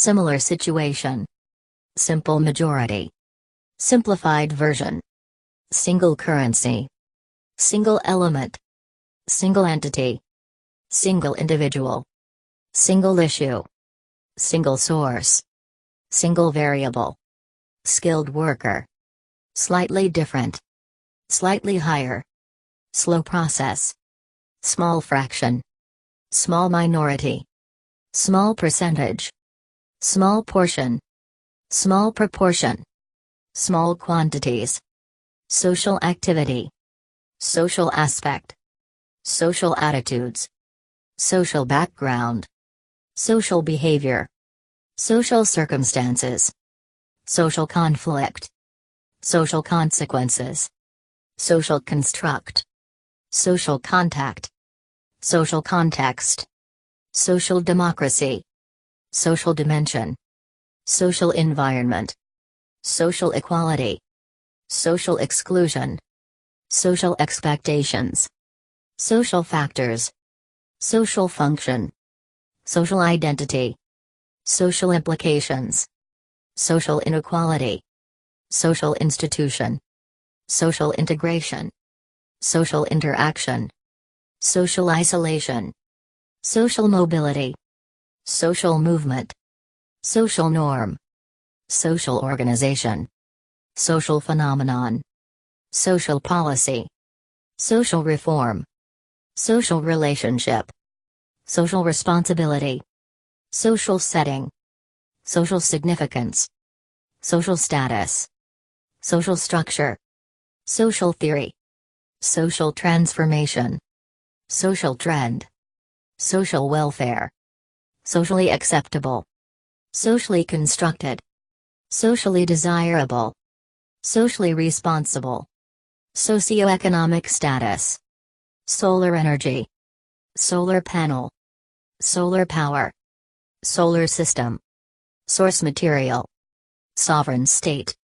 Similar situation. Simple majority. Simplified version. Single currency. Single element. Single entity. Single individual. Single issue. Single source. Single variable. Skilled worker. Slightly different. Slightly higher. Slow process. Small fraction. Small minority. Small percentage. Small portion. Small proportion. Small quantities. Social activity. Social aspect. Social attitudes. Social background. Social behavior. Social circumstances. Social conflict. Social consequences. Social construct. Social contact. Social context. Social democracy. Social dimension. Social environment. Social equality. Social exclusion. Social expectations. Social factors. Social function. Social identity. Social implications. Social inequality. Social institution. Social integration. Social interaction. Social isolation. Social mobility. Social movement. Social norm. Social organization. Social phenomenon. Social policy. Social reform. Social relationship. Social responsibility. Social setting. Social significance. Social status. Social structure. Social theory. Social transformation. Social trend. Social welfare. Socially acceptable. Socially constructed. Socially desirable. Socially responsible. Socioeconomic status. Solar energy. Solar panel. Solar power. Solar system. Source material. Sovereign state.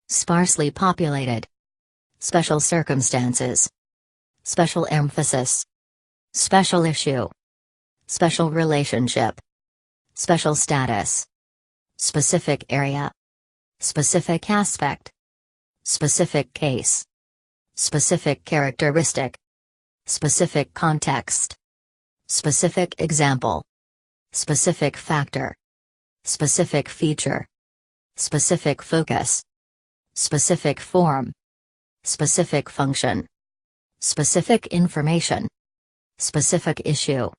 Sparsely populated. Special circumstances. Special emphasis. Special issue. Special relationship. Special status. Specific area. Specific aspect. Specific case. Specific characteristic. Specific context. Specific example. Specific factor. Specific feature. Specific focus. Specific form. Specific function. Specific information. Specific issue.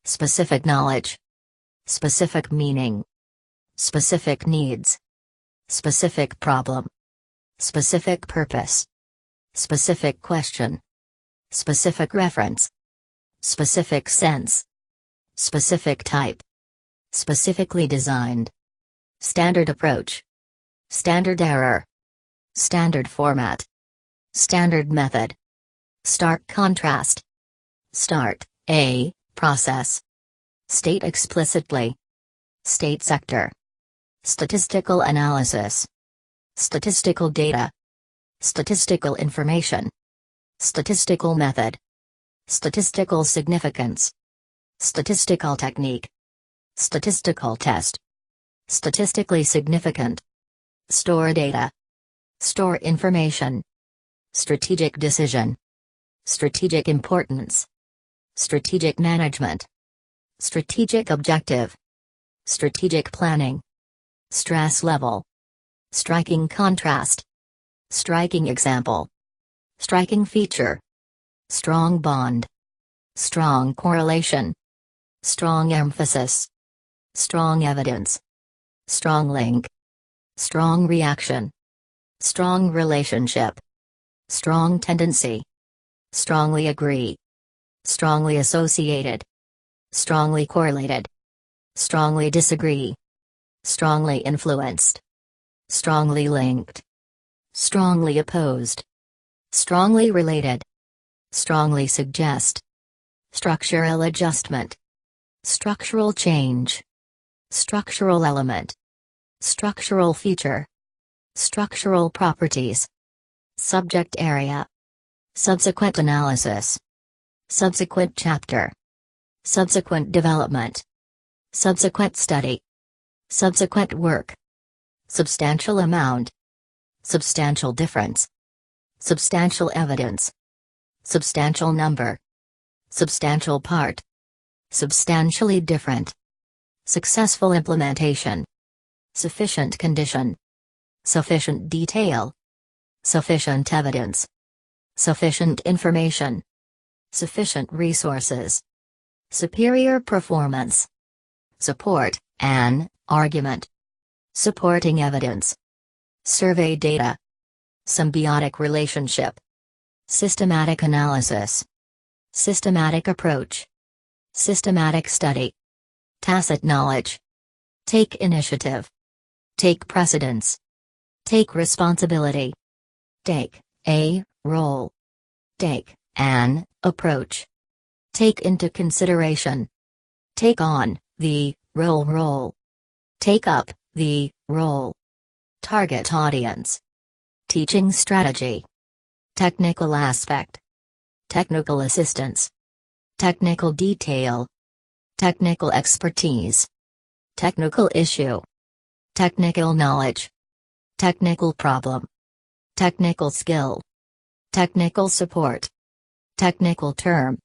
Specific knowledge. Specific meaning. Specific needs. Specific problem. Specific purpose. Specific question. Specific reference. Specific sense. Specific type. Specifically designed. Standard approach. Standard error. Standard format. Standard method. Stark contrast. Start, a, process. State explicitly. State sector. Statistical analysis. Statistical data. Statistical information. Statistical method. Statistical significance. Statistical technique. Statistical test. Statistically significant. Store data. Store information. Strategic decision. Strategic importance. Strategic management. Strategic objective. Strategic planning. Stress level. Striking contrast. Striking example. Striking feature. Strong bond. Strong correlation. Strong emphasis. Strong evidence. Strong link. Strong reaction. Strong relationship. Strong tendency. Strongly agree. Strongly associated. Strongly correlated. Strongly disagree. Strongly influenced. Strongly linked. Strongly opposed. Strongly related. Strongly suggest. Structural adjustment. Structural change. Structural element. Structural feature. Structural properties. Subject area. Subsequent analysis. Subsequent chapter. Subsequent development. Subsequent study. subsequent work, substantial amount, substantial difference, substantial evidence, substantial number, substantial part, substantially different, successful implementation, sufficient condition, sufficient detail, sufficient evidence, sufficient information, sufficient resources, superior performance, support, an argument, supporting evidence, survey data, symbiotic relationship, systematic analysis, systematic approach, systematic study, tacit knowledge, take initiative, take precedence, take responsibility, take a role, take an approach, take into consideration, take on the role, take up the role, target audience, teaching strategy, technical aspect, technical assistance, technical detail, technical expertise, technical issue, technical knowledge, technical problem, technical skill, technical support, technical term,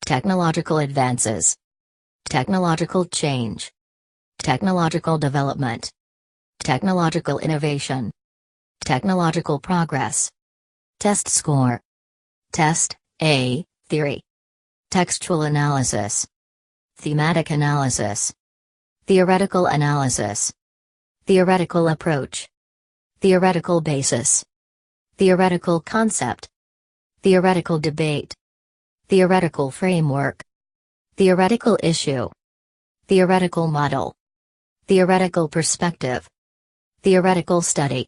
technological advances, technological change, technological development, technological innovation, technological progress, test score, test, A, theory, textual analysis, thematic analysis, theoretical analysis, theoretical approach, theoretical basis, theoretical concept, theoretical debate, theoretical framework, theoretical issue, theoretical model, theoretical perspective, theoretical study,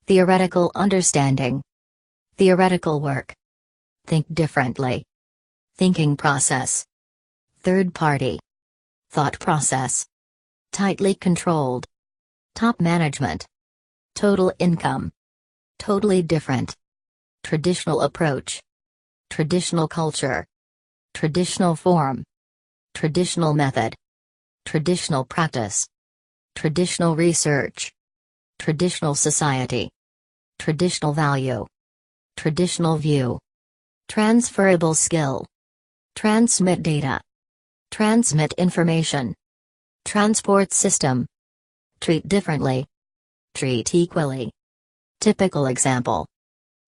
theoretical understanding, theoretical work, think differently, thinking process, third party, thought process, tightly controlled, top management, total income, totally different, traditional approach, traditional culture, traditional form, traditional method, traditional practice, traditional research, traditional society, traditional value, traditional view, transferable skill, transmit data, transmit information, transport system, treat differently, treat equally, typical example,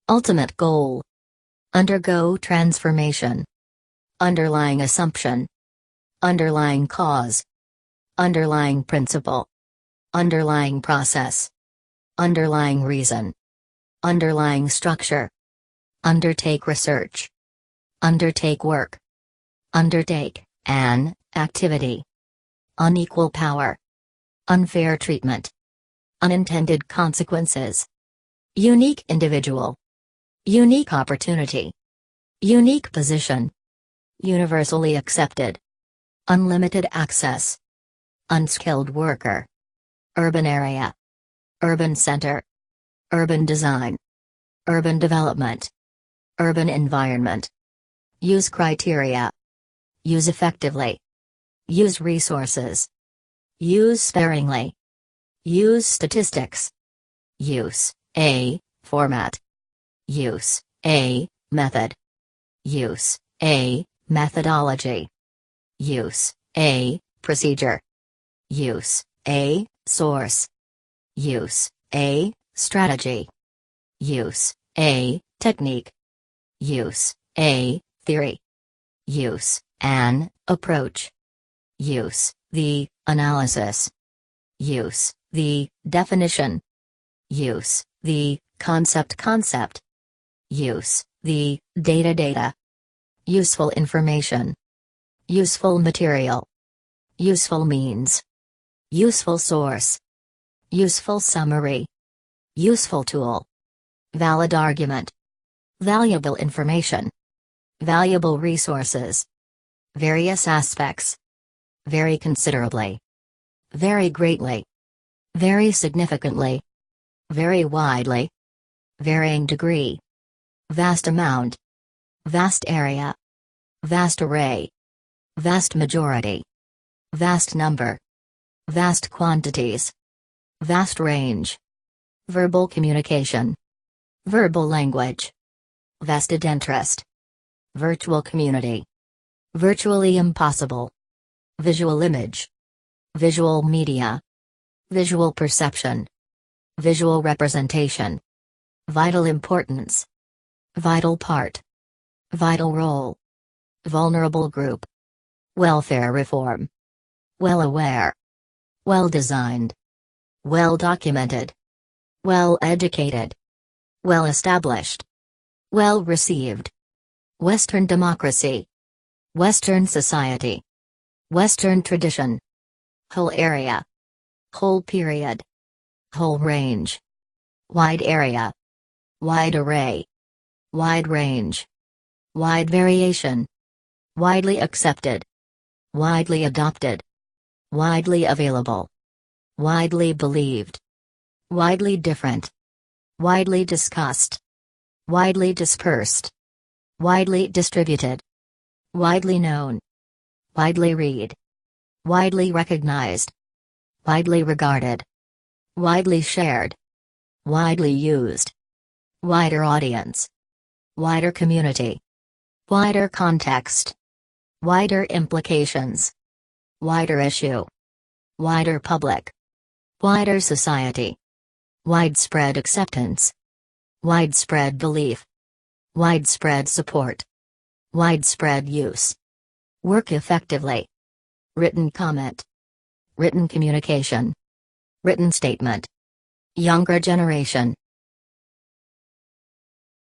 ultimate goal, undergo transformation, underlying assumption, underlying cause, underlying principle, underlying process, underlying reason, underlying structure, undertake research, undertake work, undertake an activity, unequal power, unfair treatment, unintended consequences, unique individual, unique opportunity, unique position, universally accepted, unlimited access, unskilled worker, urban area, urban center, urban design, urban development, urban environment, use criteria, use effectively, use resources, use sparingly, use statistics, use a format, use a method, use a methodology, use a procedure, use a source, use a strategy, use a technique, use a theory, use an approach, use the analysis, use the definition, use the concept, use the data, useful information, useful material, useful means, useful source, useful summary, useful tool, valid argument, valuable information, valuable resources, various aspects, very considerably, very greatly, very significantly, very widely, varying degree, vast amount, vast area, vast array, vast majority, vast number, vast quantities, vast range, verbal communication, verbal language, vested interest, virtual community, virtually impossible, visual image, visual media, visual perception, visual representation, vital importance, vital part, vital role, vulnerable group, welfare reform, well aware, well designed, well documented, well educated, well established, well received, Western democracy, Western society, Western tradition, whole area, whole period, whole range, wide area, wide array, wide range, wide variation, widely accepted, widely adopted, widely available, widely believed, widely different, widely discussed, widely dispersed, widely distributed, widely known, widely read, widely recognized, widely regarded, widely shared, widely used, wider audience, wider community, wider context, wider implications, wider issue, wider public, wider society, widespread acceptance, widespread belief, widespread support, widespread use, work effectively, written comment, written communication, written statement, younger generation,